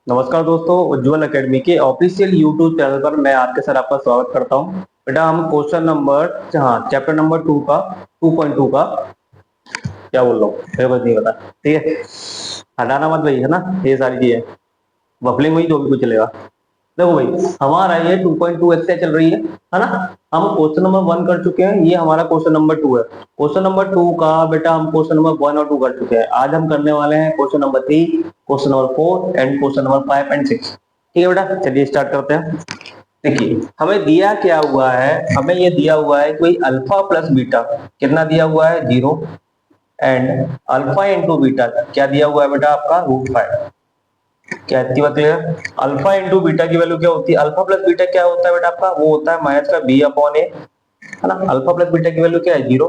नमस्कार दोस्तों, उज्जवल एकेडमी के ऑफिशियल यूट्यूब चैनल पर मैं आपके साथ आपका स्वागत करता हूं। बेटा हम क्वेश्चन नंबर चैप्टर नंबर 2 का 2.2 का क्या बोल रहा हूँ मेरे को नहीं पता। ठीक है, हटाना मत भाई, है ना। ये सारी चीजें बफलिंग हुई तो भी कुछ चलेगा। देखो भाई, हमारा ये 2.2 एक्सरसाइज चल रही है ना। हम क्वेश्चन नंबर 1 कर चुके हैं, ये हमारा क्वेश्चन नंबर 2 है। क्वेश्चन नंबर 2 का बेटा हम क्वेश्चन नंबर 1 और 2 कर चुके हैं। आज हम करने वाले हैं question number 3, question number 4 and question number 5 and 6। ठीक है बेटा, चलिए स्टार्ट करते हैं। देखिए हमें दिया क्या हुआ है, हमें ये दिया हुआ है कि अल्फा प्लस बीटा कितना दिया हुआ है 0 एंड अल्फा इंटू बीटा क्या दिया हुआ है बेटा आपका √5। क्या इतनी बात क्लियर। अल्फा इंटू बीटा की वैल्यू क्या होती है, अल्फा प्लस बीटा क्या होता है बेटा आपका, वो होता है माइनस का b/a, है ना। अल्फा प्लस बीटा की वैल्यू क्या है 0,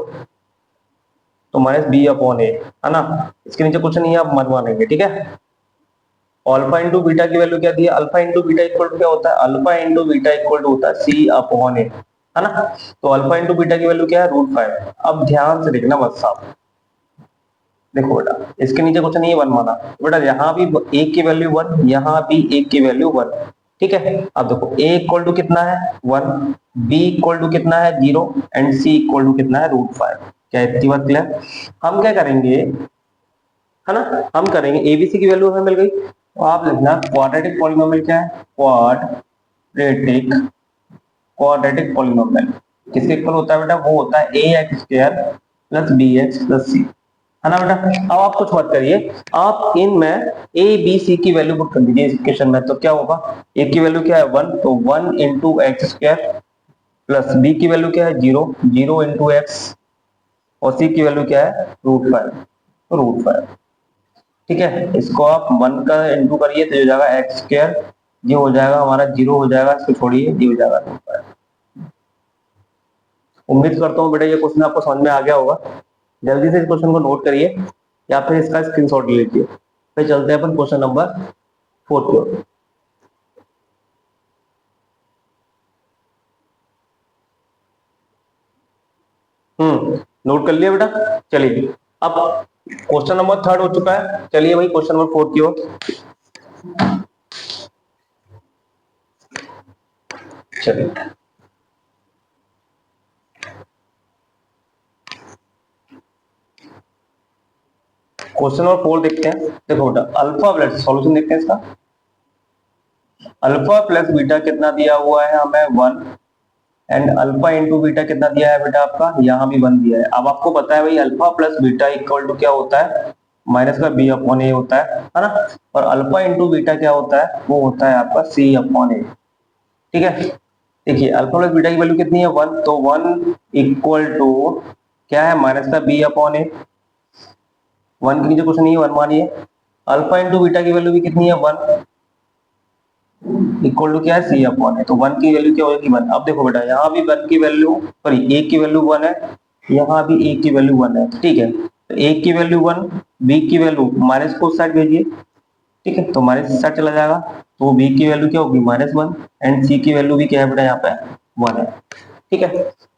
तो माइनस b/a, है ना। इसके नीचे कुछ नहीं है, आप मनवा लेंगे। ठीक है, अल्फा इंटू बीटा की वैल्यू क्या दी है, alpha into beta equal to क्या होता है, alpha into beta equal to होता है c/a, है ना। तो अल्फा इंटू बीटा की वैल्यू क्या है √5। अब ध्यान से देखना बस साहब, देखो बेटा इसके नीचे कुछ नहीं है, 1 माना। बेटा यहाँ भी a की वैल्यू 1, यहाँ भी a की वैल्यू 1। ठीक है, अब देखो a इक्वल टू कितना है 1, b इक्वल टू कितना है 0 एंड c इक्वल टू कितना है √5। क्या इतनी बात क्लियर। हम क्या करेंगे, है ना, हम करेंगे एबीसी की वैल्यू हमें मिल गई, तो आप लिखना क्वाड्रेटिक पॉलिनोमियल क्या है, क्वाड्रेटिक क्वाड्रेटिक पॉलिनोमियल किसके इक्वल होता है बेटा, वो होता है ax² plus bx plus c, है ना बेटा। अब आप कुछ मत करिए, आप इनमें ए बी सी की वैल्यू पुट कर दीजिए इस इक्वेशन में। तो क्या होगा, ए की वैल्यू क्या है 1, तो 1 इंटू x² प्लस बी की वैल्यू क्या है 0, 0 इंटू एक्स, और सी की वैल्यू क्या है √5, तो √5। ठीक है, इसको आप 1 का इंटू करिए तो हो जाएगा x², ये हो जाएगा हमारा 0 हो जाएगा, इसको छोड़िए, ये हो जाएगा √5। उम्मीद करता हूँ बेटा ये क्वेश्चन आपको समझ में आ गया होगा। जल्दी से इस क्वेश्चन को नोट करिए या फिर इसका स्क्रीनशॉट ले लीजिए। फिर चलते हैं अपन क्वेश्चन नंबर 4 की ओर। नोट कर लिया बेटा। चलिए अब क्वेश्चन नंबर 3 हो चुका है, चलिए भाई क्वेश्चन नंबर 4 की ओर चलिए। क्वेश्चन नंबर 4 देखते हैं। देखो बेटा अल्फा प्लस, सॉल्यूशन देखते हैं इसका। अल्फा प्लस बीटा कितना दिया हुआ है हमें 1 एंड अल्फा इंटू बीटा कितना दिया है बेटा आपका, यहाँ भी 1 दिया है। अब आपको पता है भाई alpha plus beta equal to क्या होता है, माइनस का b/a होता है ना। और अल्फा इंटू बीटा क्या होता है, वो होता है आपका c/a। ठीक है, देखिए अल्फा प्लस बीटा की वैल्यू कितनी है 1, तो 1 इक्वल टू क्या है माइनस का b/a। 1 के नीचे कुछ नहीं है, 1 मानिए। अल्फा इंटू बीटा की वैल्यू भी कितनी है 1, इक्वल टू क्या है c/a। तो 1 की वैल्यू क्या होगी 1। अब देखो बेटा यहाँ भी 1 की वैल्यू, सॉरी a की वैल्यू 1 है, यहाँ भी a की वैल्यू 1 है। ठीक है, तो a की वैल्यू 1, b की वैल्यू माइनस को उस साइड भेजिए। ठीक है, तो माइनस इस साइड चला जाएगा, तो b की वैल्यू क्या होगी -1 एंड c की वैल्यू भी क्या है बेटा यहाँ पे 1 है। ठीक है,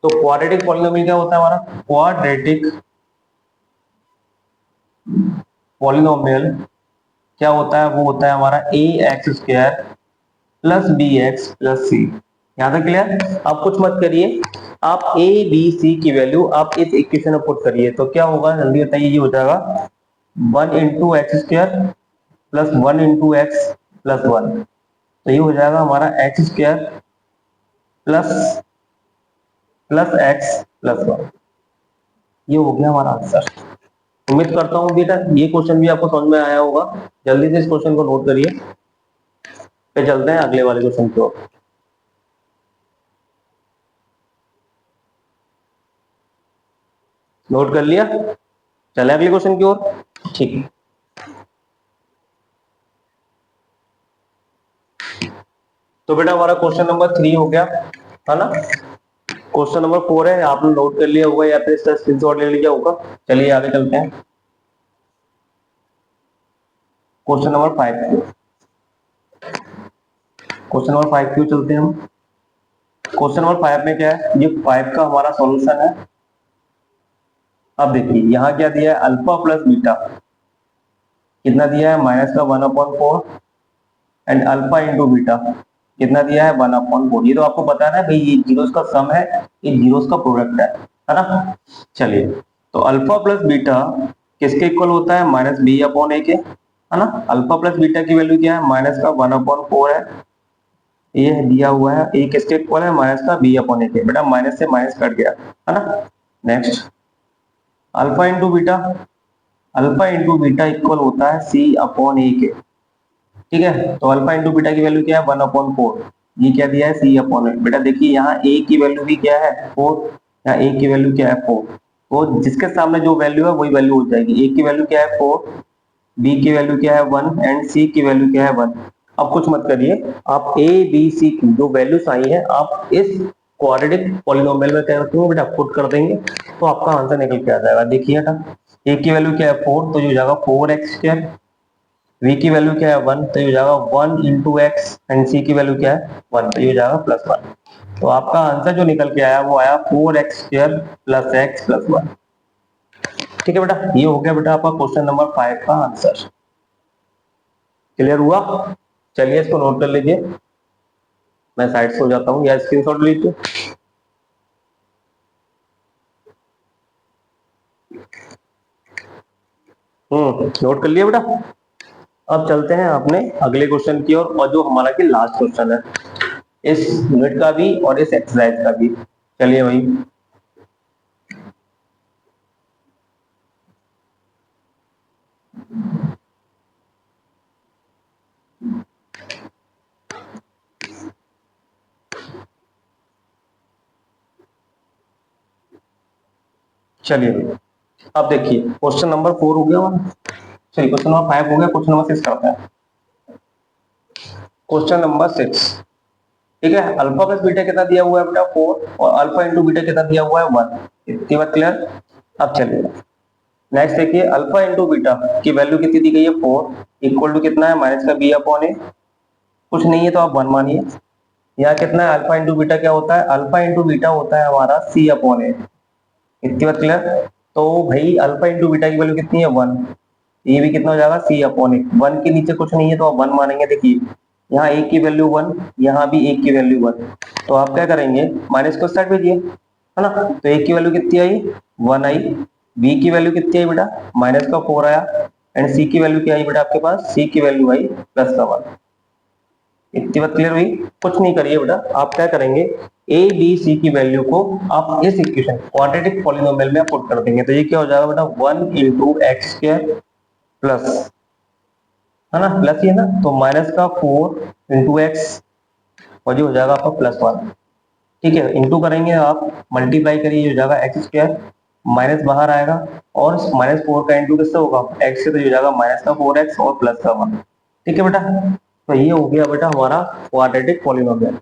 तो क्वाड्रेटिक पॉलिनोमियल क्या होता है हमारा, क्वाड्रेटिक पॉलिनोमियल क्या होता है, वो होता है हमारा ax² plus bx plus c। यहां तक क्लियर। आप कुछ मत करिए, आप a b c की वैल्यू आप इस इक्वेशन में पुट करिए, तो क्या होगा जल्दी बताइए, ये हो जाएगा 1 into x² plus 1 into x plus 1। तो ये हो जाएगा हमारा x² plus plus x plus 1। ये हो गया हमारा आंसर। उम्मीद करता हूँ बेटा ये क्वेश्चन भी आपको समझ में आया होगा। जल्दी से इस क्वेश्चन को नोट करिए, फिर चलते हैं अगले वाले क्वेश्चन की ओर। नोट कर लिया, चले अगले क्वेश्चन की ओर। ठीक है, तो बेटा हमारा क्वेश्चन नंबर 3 हो गया, है ना। क्वेश्चन नंबर 4 है, आपने नोट कर लिया होगा या फिर इसका स्क्रीनशॉट ले लिया होगा। चलिए आगे चलते हैं क्वेश्चन नंबर 5 की ओर। क्वेश्चन नंबर 5 की ओर चलते हैं हम। क्वेश्चन नंबर 5 में क्या है, ये 5 का हमारा सॉल्यूशन है। अब देखिए यहाँ क्या दिया है, अल्फा प्लस बीटा कितना दिया है -1/4 एंड अल्फा इंटू बीटा कितना दिया है 1/4। ये तो आपको पता है ना भाई, ये जीरोस का सम है, ये जीरोस का प्रोडक्ट है ना। चलिए, तो अल्फा प्लस बीटा किसके इक्वल होता है, माइनस बी अपॉन ए के, है ना। अल्फा प्लस बीटा की वैल्यू क्या है, माइनस का 1/4 है, ये दिया हुआ है। ए किसके इक्वल है, माइनस का बी अपॉन ए के। बेटा माइनस से माइनस कट गया, है ना। Next alpha into beta, alpha into beta equal होता है सी अपॉन ए के, ठीक है। तो अल्फा इंटू बीटा की वैल्यू क्या है 1/4, ये क्या दिया है सी अपॉन ए। बेटा देखिए यहाँ ए की वैल्यू भी क्या है 4, यहाँ ए की वैल्यू क्या है 4, तो जिसके सामने जो वैल्यू है वही वैल्यू हो जाएगी। ए की वैल्यू क्या है 4, बी की वैल्यू क्या है 1 एंड सी की वैल्यू क्या है 1। अब कुछ मत करिए, आप ए बी सी की जो वैल्यूज आई है आप इस क्वाड्रेटिक पॉलिनोमियल में क्या करते हो बेटा, पुट कर देंगे तो आपका आंसर निकल के आ जाएगा। देखिए ना, ए की वैल्यू क्या है 4, तो ये हो जाएगा 4x², v की वैल्यू क्या है 1, तो ये हो जाएगा 1 इंटू एक्स, एंड सी की वैल्यू क्या है 1, तो ये हो जाएगा +1। तो आपका आंसर जो निकल के आया वो आया 4x² + x + 1। ठीक है बेटा, ये हो गया बेटा आपका क्वेश्चन नंबर 5 का आंसर। क्लियर हुआ? चलिए इसको नोट कर लीजिए, मैं साइड से हो जाता हूँ या स्क्रीनशॉट लीजिए। नोट कर लिया बेटा। अब चलते हैं अपने अगले क्वेश्चन की ओर, और जो हमारा की लास्ट क्वेश्चन है इस यूनिट का भी और इस एक्सरसाइज का भी। चलिए भाई, चलिए भाई, अब देखिए क्वेश्चन नंबर 4 हो गया हमारा। चलिए क्वेश्चन नंबर 5 हो गया, क्वेश्चन नंबर 6 करते हैं। क्वेश्चन नंबर 6, ठीक है। अल्फा प्लस बीटा कितना दिया हुआ है बेटा 4, और अल्फा इंटू बीटा कितना दिया हुआ है 1। इतनी बात क्लियर? अब चलिए नेक्स्ट देखिए, अल्फा इंटू बीटा की वैल्यू कितनी दी गई है 4, इक्वल टू कितना है माइनस का बी अपॉन ए, कुछ नहीं है तो आप 1 मानिए। यहाँ कितना है अल्फा इंटू बीटा क्या होता है, अल्फा इंटू बीटा होता है हमारा सी अपॉन ए। इतनी बात क्लियर? तो भाई अल्फा इंटू बीटा की वैल्यू कितनी है 1, ये भी कितना हो जाएगा सी अपॉन ए। 1 के नीचे कुछ नहीं है तो आप 1 मानेंगे। देखिए यहाँ ए की वैल्यू 1, यहाँ भी ए की वैल्यू 1, तो आप क्या करेंगे माइनस को साइड भेजिए, है ना। तो ए की वैल्यू कितनी आई 1 आई, बी की वैल्यू कितनी आई बेटा माइनस का 4 आया, एंड सी की वैल्यू क्या आई बेटा आपके पास, सी की वैल्यू आई +1। इतनी बात क्लियर हुई? कुछ नहीं करिए बेटा, आप क्या करेंगे ए बी सी की वैल्यू को आप इस इक्वेशन क्वाड्रेटिक पॉलिनोमियल में पुट कर देंगे। तो ये क्या हो जाएगा बेटा 1 इंटू x² प्लस, है ना, प्लस ये ना, तो माइनस का 4 इंटू एक्स, और जो हो जाएगा आपका +1। ठीक है, इंटू करेंगे आप, मल्टीप्लाई करिए, हो जाएगा x², माइनस बाहर आएगा, और -4 का इंटू किससे होगा x से, तो हो जाएगा माइनस का 4x और प्लस का 1। ठीक है बेटा, तो ये हो गया बेटा हमारा क्वाड्रेटिक पॉलिनोमियल।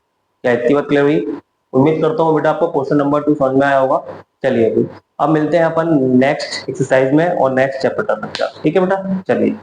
क्या इतनी बात क्लियर हुई? उम्मीद करता हूँ बेटा आपको क्वेश्चन नंबर 2 समझ में आया होगा। चलिए अभी अब मिलते हैं अपन नेक्स्ट एक्सरसाइज में और नेक्स्ट चैप्टर तक। ठीक है बेटा, चलिए।